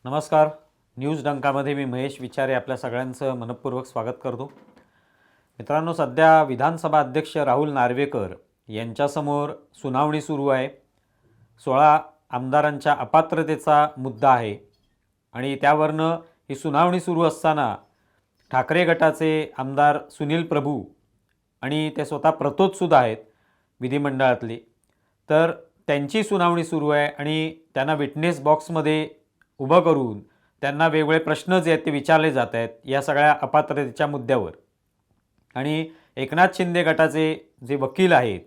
नमस्कार. न्यूज डंकामध्ये मी महेश विचारे आपल्या सगळ्यांचं मनपूर्वक स्वागत करतो. मित्रांनो, सध्या विधानसभा अध्यक्ष राहुल नार्वेकर यांच्यासमोर सुनावणी सुरू आहे. 16 आमदारांच्या अपात्रतेचा मुद्दा आहे आणि त्यावरनं ही सुनावणी सुरू असताना ठाकरे गटाचे आमदार सुनील प्रभू आणि ते स्वतः प्रतोदसुद्धा आहेत विधिमंडळातले, तर त्यांची सुनावणी सुरू आहे आणि त्यांना विटनेस बॉक्समध्ये उभं करून त्यांना वेगवेगळे प्रश्न जे आहेत ते विचारले जात आहेत या सगळ्या अपात्रतेच्या मुद्द्यावर. आणि एकनाथ शिंदे गटाचे जे वकील आहेत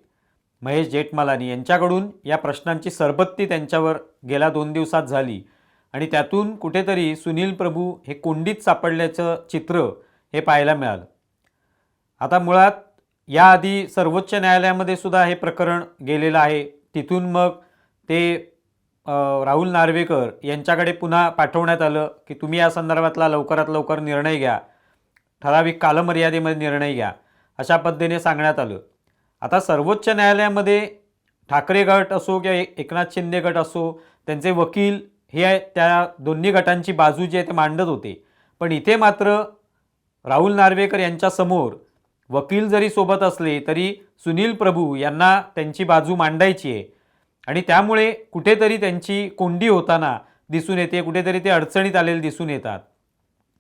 महेश जेठमलानी यांच्याकडून या प्रश्नांची सरबत्ती त्यांच्यावर गेल्या 2 दिवसात झाली आणि त्यातून कुठेतरी सुनील प्रभू हे कोंडीत सापडल्याचं चित्र हे पाहायला मिळालं. आता मुळात याआधी सर्वोच्च न्यायालयामध्ये सुद्धा हे प्रकरण गेलेलं आहे. तिथून मग ते राहुल नार्वेकर यांच्याकडे पुन्हा पाठवण्यात आलं की तुम्ही या संदर्भातला लवकरात लवकर निर्णय घ्या, ठराविक कालमर्यादेमध्ये निर्णय घ्या, अशा पद्धतीने सांगण्यात आलं. आता सर्वोच्च न्यायालयामध्ये ठाकरे गट असो किंवा एकनाथ शिंदे गट असो, त्यांचे वकील हे त्या दोन्ही गटांची बाजू जी आहे ते मांडत होते. पण इथे मात्र राहुल नार्वेकर यांच्यासमोर वकील जरी सोबत असले तरी सुनील प्रभू यांना त्यांची बाजू मांडायची आहे आणि त्यामुळे कुठेतरी त्यांची कोंडी होताना दिसून येते, कुठेतरी ते अडचणीत आलेले दिसून येतात.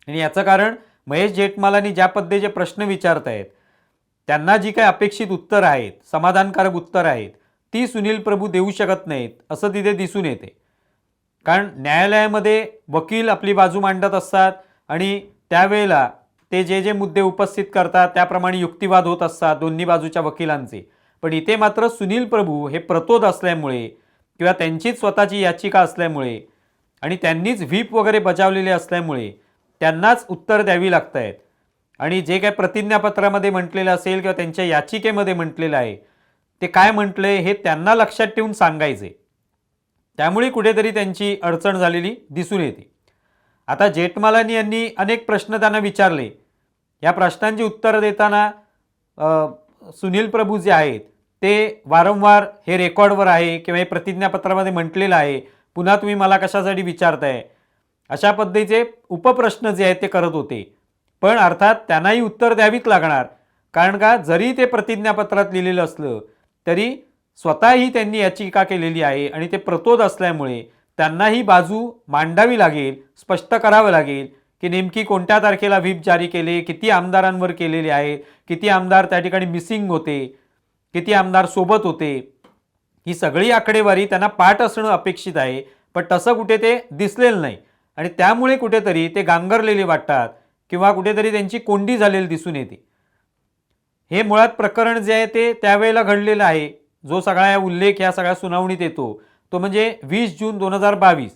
आणि याचं कारण महेश जेठमलानी ज्या पद्धतीचे प्रश्न विचारत आहेत, त्यांना जी काही अपेक्षित उत्तर आहेत, समाधानकारक उत्तर आहेत, ती सुनील प्रभू देऊ शकत नाहीत असं तिथे दिसून येते. कारण न्यायालयामध्ये वकील आपली बाजू मांडत असतात आणि त्यावेळेला ते जे मुद्दे उपस्थित करतात त्याप्रमाणे युक्तिवाद होत असतात दोन्ही बाजूच्या वकिलांचे. पण इथे मात्र सुनील प्रभू हे प्रतोद असल्यामुळे किंवा त्यांचीच स्वतःची याचिका असल्यामुळे आणि त्यांनीच व्हीप वगैरे बजावलेले असल्यामुळे त्यांनाच उत्तर द्यावी लागत आहेत. आणि जे काय प्रतिज्ञापत्रामध्ये म्हटलेलं असेल किंवा त्यांच्या याचिकेमध्ये म्हटलेलं आहे ते काय म्हटले हे त्यांना लक्षात ठेवून सांगायचे. त्यामुळे कुठेतरी त्यांची अडचण झालेली दिसून येते. आता जेठमलानी यांनी अनेक प्रश्न त्यांना विचारले. या प्रश्नांची उत्तरं देताना सुनील प्रभू जे आहेत ते वारंवार हे रेकॉर्डवर आहे किंवा हे प्रतिज्ञापत्रामध्ये म्हटलेलं आहे, पुन्हा तुम्ही मला कशासाठी विचारताय, अशा पद्धतीचे उपप्रश्न जे आहेत ते करत होते. पण अर्थात त्यांनाही उत्तर द्यावीच लागणार, कारण का जरी ते प्रतिज्ञापत्रात लिहिलेलं असलं तरी स्वतःही त्यांनी याचिका केलेली आहे आणि ते प्रतोद असल्यामुळे त्यांनाही बाजू मांडावी लागेल, स्पष्ट करावं लागेल की नेमकी कोणत्या तारखेला व्हीप जारी केले, किती आमदारांवर केलेले आहे, किती आमदार त्या ठिकाणी मिसिंग होते, किती आमदार सोबत होते, ही सगळी आकडेवारी त्यांना पाठ असणं अपेक्षित आहे. पण तसं कुठे ते दिसलेलं नाही आणि त्यामुळे कुठेतरी ते गांगरलेले वाटतात किंवा कुठेतरी त्यांची कोंडी झालेली दिसून येते. हे मुळात प्रकरण जे आहे ते त्यावेळेला घडलेलं आहे. जो सगळा उल्लेख या सगळ्या सुनावणीत येतो तो म्हणजे 20 जून 2022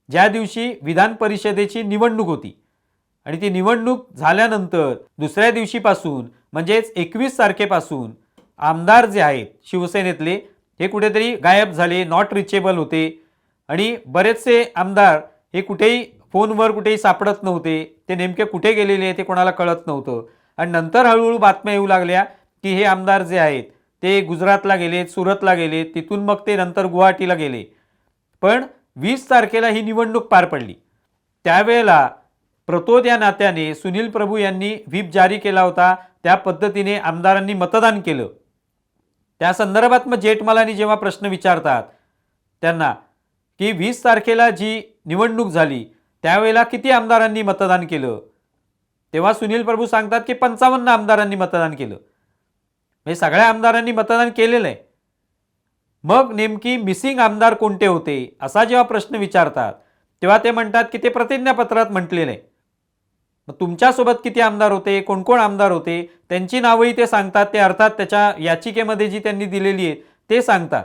ज्या दिवशी विधान परिषदेची निवडणूक होती आणि ती निवडणूक झाल्यानंतर दुसऱ्या दिवशीपासून म्हणजेच 21 तारखेपासून आमदार जे आहेत शिवसेनेतले हे कुठेतरी गायब झाले, नॉट रिचेबल होते आणि बरेचसे आमदार हे कुठेही फोनवर कुठेही सापडत नव्हते. ते नेमके कुठे गेलेले ते कोणाला कळत नव्हतं. आणि नंतर हळूहळू बातम्या येऊ लागल्या की हे आमदार जे आहेत ते गुजरातला गेलेत, सुरतला गेलेत, तिथून मग ते नंतर गुवाहाटीला गेले. पण 20 तारखेला ही निवडणूक पार पडली. त्यावेळेला प्रतोद या नात्याने सुनील प्रभू यांनी व्हीप जारी केला होता, त्या पद्धतीने आमदारांनी मतदान केलं. त्या संदर्भात मग जेठमलानी जेव्हा प्रश्न विचारतात त्यांना की 20 तारखेला जी निवडणूक झाली त्यावेळेला किती आमदारांनी मतदान केलं, तेव्हा सुनील प्रभू सांगतात की 55 आमदारांनी मतदान केलं. म्हणजे सगळ्या आमदारांनी मतदान केलेलं आहे. मग नेमकी मिसिंग आमदार कोणते होते असा जेव्हा प्रश्न विचारतात तेव्हा ते म्हणतात की ते प्रतिज्ञापत्रात म्हटलेलं आहे. मग तुमच्यासोबत किती आमदार होते, कोण कोण आमदार होते, त्यांची नावंही ते सांगतात. ते अर्थात त्याच्या याचिकेमध्ये जी त्यांनी दिलेली आहे ते सांगतात.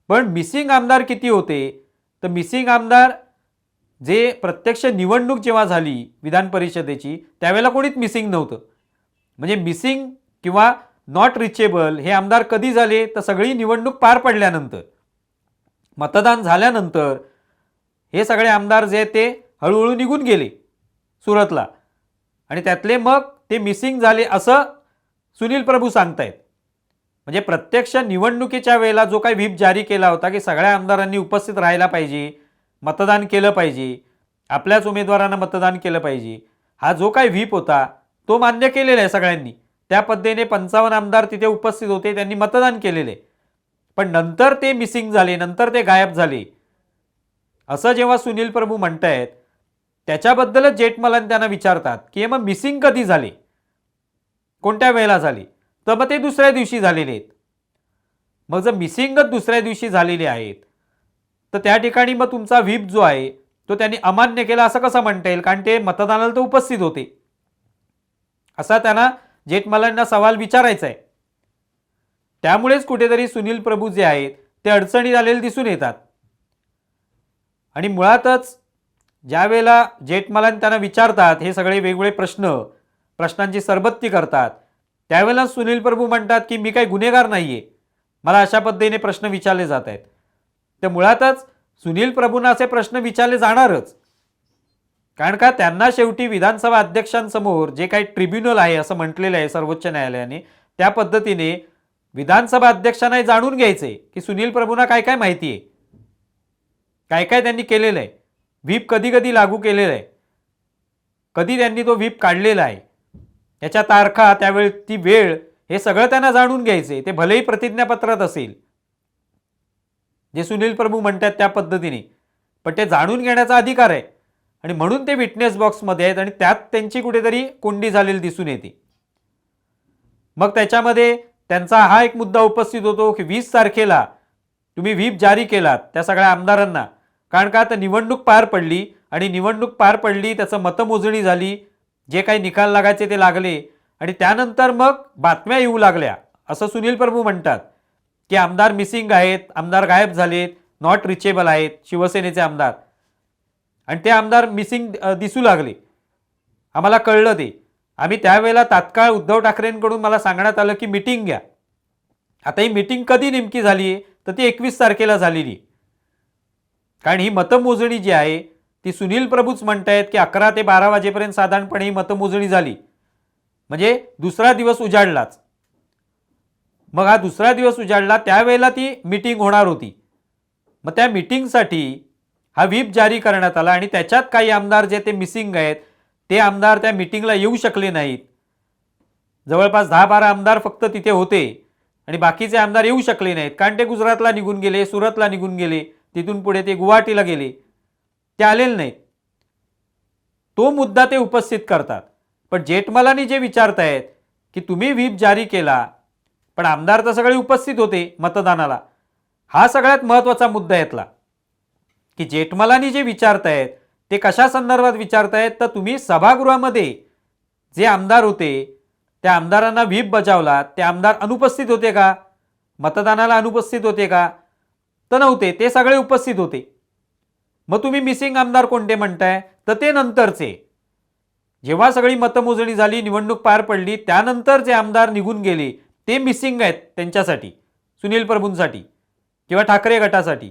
पण मिसिंग आमदार किती होते, तर मिसिंग आमदार जे प्रत्यक्ष निवडणूक जेव्हा झाली विधान परिषदेची त्यावेळेला कोणीच मिसिंग नव्हतं. म्हणजे मिसिंग किंवा नॉट रिचेबल हे आमदार कधी झाले, तर सगळी निवडणूक पार पडल्यानंतर, मतदान झाल्यानंतर हे सगळे आमदार जे ते हळूहळू निघून गेले सुरतला आणि त्यातले मग ते मिसिंग झाले असं सुनील प्रभू सांगतायत. म्हणजे प्रत्यक्ष निवडणुकीच्या वेळेला जो काही व्हीप जारी केला होता की सगळ्या आमदारांनी उपस्थित राहायला पाहिजे, मतदान केलं पाहिजे, आपल्याच उमेदवारांना मतदान केलं पाहिजे, हा जो काही व्हीप होता तो मान्य केलेला आहे सगळ्यांनी. त्या पद्धतीने 55 आमदार तिथे उपस्थित होते, त्यांनी मतदान केलेले. पण नंतर ते मिसिंग झाले, नंतर ते गायब झाले असं जेव्हा सुनील प्रभू म्हणतायत, त्याच्याबद्दलच जेठमलानी त्यांना विचारतात की मग मिसिंग कधी झाले, कोणत्या वेळेला झाले, तर मग ते दुसऱ्या दिवशी झालेले आहेत. मग जर मिसिंगच दुसऱ्या दिवशी झालेले आहेत तर त्या ठिकाणी मग तुमचा व्हीप जो आहे तो त्यांनी अमान्य केला असं कसं म्हणता येईल, कारण ते मतदानाला तर उपस्थित होते. असा त्यांना जेठमलानींना सवाल विचारायचा आहे. त्यामुळेच कुठेतरी सुनील प्रभू जे आहेत ते अडचणीत आलेले दिसून येतात. आणि मुळातच ज्या वेळेला जेठमलानी त्यांना विचारतात हे सगळे वेगवेगळे प्रश्नांची सरबत्ती करतात, त्यावेळेला सुनील प्रभू म्हणतात की मी काही गुन्हेगार नाहीये, मला अशा पद्धतीने प्रश्न विचारले जात आहेत. तर मुळातच सुनील प्रभूंना असे प्रश्न विचारले जाणारच, कारण का त्यांना शेवटी विधानसभा अध्यक्षांसमोर जे काही ट्रिब्युनल आहे असं म्हटलेलं आहे सर्वोच्च न्यायालयाने, त्या पद्धतीने विधानसभा अध्यक्षांना जाणून घ्यायचे की सुनील प्रभूंना काय काय माहिती आहे, काय काय त्यांनी केलेलं आहे, व्हीप कधी कधी लागू केलेला आहे, कधी त्यांनी तो व्हीप काढलेला आहे, याच्या तारखा, त्यावेळी ती वेळ, हे सगळं त्यांना जाणून घ्यायचे. ते भलेही प्रतिज्ञापत्रात असेल जे सुनील प्रभू म्हणतात त्या पद्धतीने, पण ते जाणून घेण्याचा अधिकार आहे. आणि म्हणून ते विटनेस बॉक्समध्ये आहेत आणि त्यात त्यांची कुठेतरी कोंडी झालेली दिसून येते. मग त्याच्यामध्ये त्यांचा हा एक मुद्दा उपस्थित होतो की 20 तारखेला तुम्ही व्हीप जारी केलात त्या सगळ्या आमदारांना, कारण का तर निवडणूक पार पडली आणि निवडणूक पार पडली, त्याचं मतमोजणी झाली, जे काही निकाल लागायचे ते लागले आणि त्यानंतर मग बातम्या येऊ लागल्या असं सुनील प्रभू म्हणतात की आमदार मिसिंग आहेत, आमदार गायब झालेत, नॉट रिचेबल आहेत शिवसेनेचे आमदार, आणि ते आमदार मिसिंग दिसू लागले. आम्हाला कळलं ते. आम्ही त्यावेळेला तात्काळ उद्धव ठाकरेंकडून मला सांगण्यात आलं की मीटिंग घ्या. आता ही मीटिंग कधी नेमकी झाली आहे तर ती 21 तारखेला झालेली, कारण ही मतमोजणी जी आहे ती सुनील प्रभूच म्हणतायत की 11 ते 12 वाजेपर्यंत साधारणपणे ही मतमोजणी झाली, म्हणजे दुसरा दिवस उजाडलाच. मग हा दुसरा दिवस उजाडला त्यावेळेला ती मीटिंग होणार होती. मग त्या मीटिंगसाठी हा व्हीप जारी करण्यात आला आणि त्याच्यात काही आमदार जे ते मिसिंग आहेत ते आमदार त्या मीटिंगला येऊ शकले नाहीत. जवळपास 10-12 आमदार फक्त तिथे होते आणि बाकीचे आमदार येऊ शकले नाहीत, कारण ते गुजरातला निघून गेले, सुरतला निघून गेले, तिथून पुढे ते गुवाहाटीला गेले, ते आलेले नाहीत. तो मुद्दा ते उपस्थित करतात. पण जेठमलानी जे विचारतायत की तुम्ही व्हीप जारी केला पण आमदार तर सगळे उपस्थित होते मतदानाला, हा सगळ्यात महत्त्वाचा मुद्दा येतला की जेठमलानी जे विचारतायत ते कशा संदर्भात विचारतायत, तर तुम्ही सभागृहामध्ये जे आमदार होते त्या आमदारांना व्हीप बजावला, ते आमदार अनुपस्थित होते का, मतदानाला अनुपस्थित होते का, तर नव्हते, ते सगळे उपस्थित होते. मग तुम्ही मिसिंग आमदार कोणते म्हणताय, तर ते नंतरचे, जेव्हा सगळी मतमोजणी झाली, निवडणूक पार पडली, त्यानंतर जे आमदार निघून गेले ते मिसिंग आहेत त्यांच्यासाठी, सुनील प्रभूंसाठी किंवा ठाकरे गटासाठी.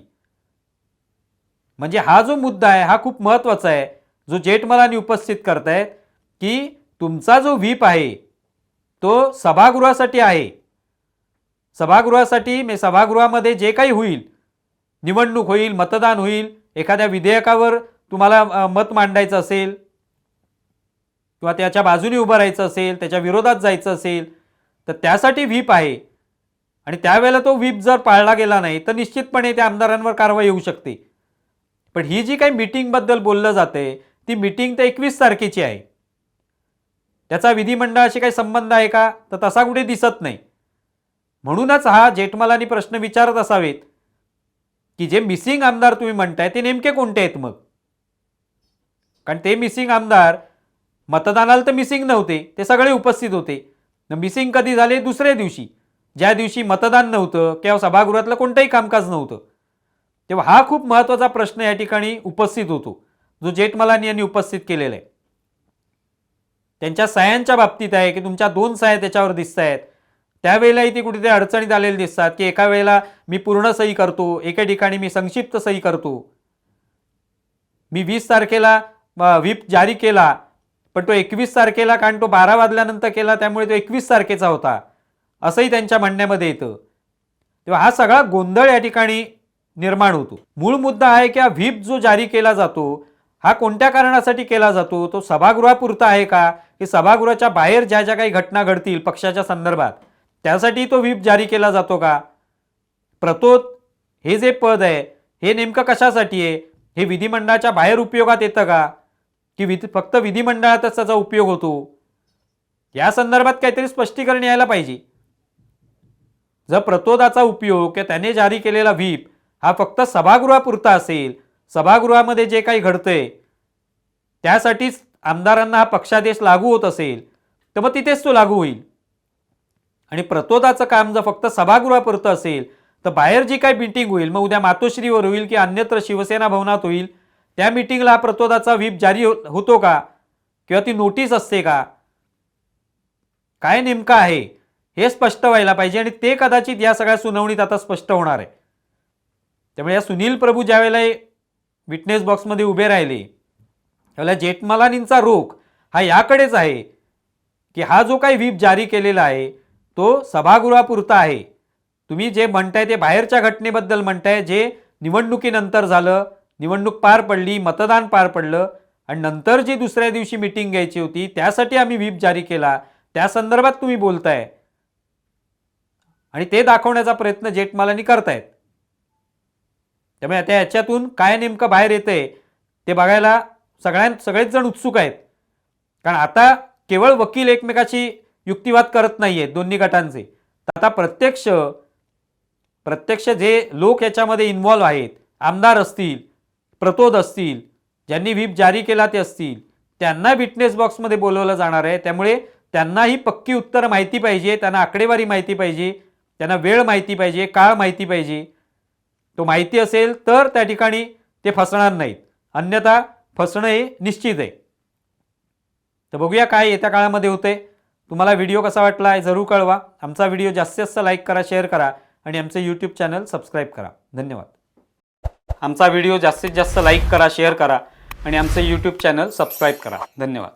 म्हणजे हा जो मुद्दा आहे हा खूप महत्त्वाचा आहे, जो जेठमलानी उपस्थित करतायत की तुमचा जो व्हीप आहे तो सभागृहासाठी आहे. सभागृहासाठी, सभागृहामध्ये जे काही होईल, निवडणूक होईल, मतदान होईल, एखाद्या विधेयकावर तुम्हाला मत मांडायचं असेल किंवा त्याच्या बाजूने उभं राहायचं असेल, त्याच्या विरोधात जायचं असेल, तर त्यासाठी व्हीप आहे. आणि त्यावेळेला तो व्हीप जर पाळला गेला नाही तर निश्चितपणे त्या आमदारांवर कारवाई होऊ शकते. पण ही जी काही मीटिंगबद्दल बोललं जाते ती मीटिंग तर 21 तारखेची आहे, त्याचा विधिमंडळाशी काही संबंध आहे का, तर तसा कुठे दिसत नाही. म्हणूनच हा जेठमलानी प्रश्न विचारत असावेत की जे मिसिंग आमदार तुम्ही म्हणताय ते नेमके कोणते आहेत मग, कारण ते मिसिंग आमदार मतदानाला तर मिसिंग नव्हते, ते सगळे उपस्थित होते. मिसिंग कधी झाले, दुसऱ्या दिवशी, ज्या दिवशी मतदान नव्हतं किंवा सभागृहातलं कोणतंही कामकाज नव्हतं. तेव्हा हा खूप महत्त्वाचा प्रश्न या ठिकाणी उपस्थित होतो, जो जेठमलानी यांनी उपस्थित केलेला आहे. त्यांच्या सह्यांच्या बाबतीत आहे की तुमच्या 2 सह्या त्याच्यावर दिसत आहेत, त्यावेळेलाही ती कुठेतरी अडचणीत आलेली दिसतात की एका वेळेला मी पूर्ण सही करतो, एका ठिकाणी मी संक्षिप्त सही करतो. मी 20 तारखेला व्हीप जारी केला पण तो 21 तारखेला, कारण तो 12 वाजल्यानंतर केला त्यामुळे तो 21 तारखेचा होता, असंही त्यांच्या म्हणण्यामध्ये येतं. तेव्हा हा सगळा गोंधळ या ठिकाणी निर्माण होतो। मूळ मुद्दा आहे की हा व्हीप जो जारी केला जातो हा कोणत्या कारणासाठी केला जातो, तो सभागृहापुरता आहे का, की सभागृहाच्या बाहेर ज्या ज्या काही घटना घडतील पक्षाच्या संदर्भात त्यासाठी तो व्हीप जारी केला जातो का? प्रतोद हे जे पद आहे हे नेमकं कशासाठी आहे, हे विधिमंडळाच्या बाहेर उपयोगात येतं का, की फक्त विधिमंडळातच त्याचा उपयोग होतो? या संदर्भात काहीतरी स्पष्टीकरण यायला पाहिजे। जर प्रतोदाचा उपयोग किंवा त्याने जारी केलेला व्हीप हा फक्त सभागृहापुरता असेल, सभागृहामध्ये जे काही घडतंय त्यासाठीच आमदारांना हा पक्षादेश लागू होत असेल तर मग तिथेच तो लागू होईल। आणि प्रतोदाचं काम जर फक्त सभागृहापुरतं असेल तर बाहेर जी काही मीटिंग होईल, मग उद्या मातोश्रीवर होईल की अन्यत्र शिवसेना भवनात होईल, त्या मीटिंगला प्रतोदाचा व्हीप जारी होतो का, किंवा ती नोटीस असते का, काय नेमकं आहे हे स्पष्ट व्हायला पाहिजे। आणि ते कदाचित या सगळ्या सुनावणीत आता स्पष्ट होणार आहे। त्यामुळे या सुनील प्रभू ज्यावेळेला विटनेस बॉक्समध्ये उभे राहिले त्यावेळेला जेठमलानींचा रोख हा याकडेच आहे की हा जो काही व्हीप जारी केलेला आहे तो सभागृहापुरता आहे। तुम्ही जे म्हणताय ते बाहेरच्या घटनेबद्दल म्हणताय, जे निवडणुकीनंतर झालं, निवडणूक पार पडली, मतदान पार पडलं आणि नंतर जी दुसऱ्या दिवशी मीटिंग घ्यायची होती त्यासाठी आम्ही व्हीप जारी केला, त्या संदर्भात तुम्ही बोलताय आणि ते दाखवण्याचा प्रयत्न जेठमलानी करतायत। त्यामुळे आता याच्यातून काय नेमकं बाहेर येतंय ते बघायला सगळेच जण उत्सुक आहेत। कारण आता केवळ वकील एकमेकाची युक्तिवाद करत नाहीयेत दोन्ही गटांचे, तर आता प्रत्यक्ष जे लोक याच्यामध्ये इन्व्हॉल्व आहेत, आमदार असतील, प्रतोद असतील, ज्यांनी व्हीप जारी केला ते असतील, त्यांना विटनेस बॉक्समध्ये बोलवलं जाणार आहे। त्यामुळे त्यांना ही पक्की उत्तर माहिती पाहिजे, त्यांना आकडेवारी माहिती पाहिजे, त्यांना वेळ माहिती पाहिजे, काळ माहिती पाहिजे। तो माहिती असेल तर त्या ठिकाणी ते फसणार नाहीत, अन्यथा फसणं हे निश्चित आहे। तर बघूया काय येत्या काळामध्ये होते। तुम्हाला व्हिडिओ कसा वाटला आहे जरूर कळवा। आमचा व्हिडिओ जास्तीत जास्त लाईक करा, शेअर करा आणि आमचे यूट्यूब चॅनल सबस्क्राईब करा। धन्यवाद। आमचा व्हिडिओ जास्तीत जास्त लाईक करा, शेअर करा आणि आमचे यूट्यूब चॅनल सबस्क्राईब करा। धन्यवाद।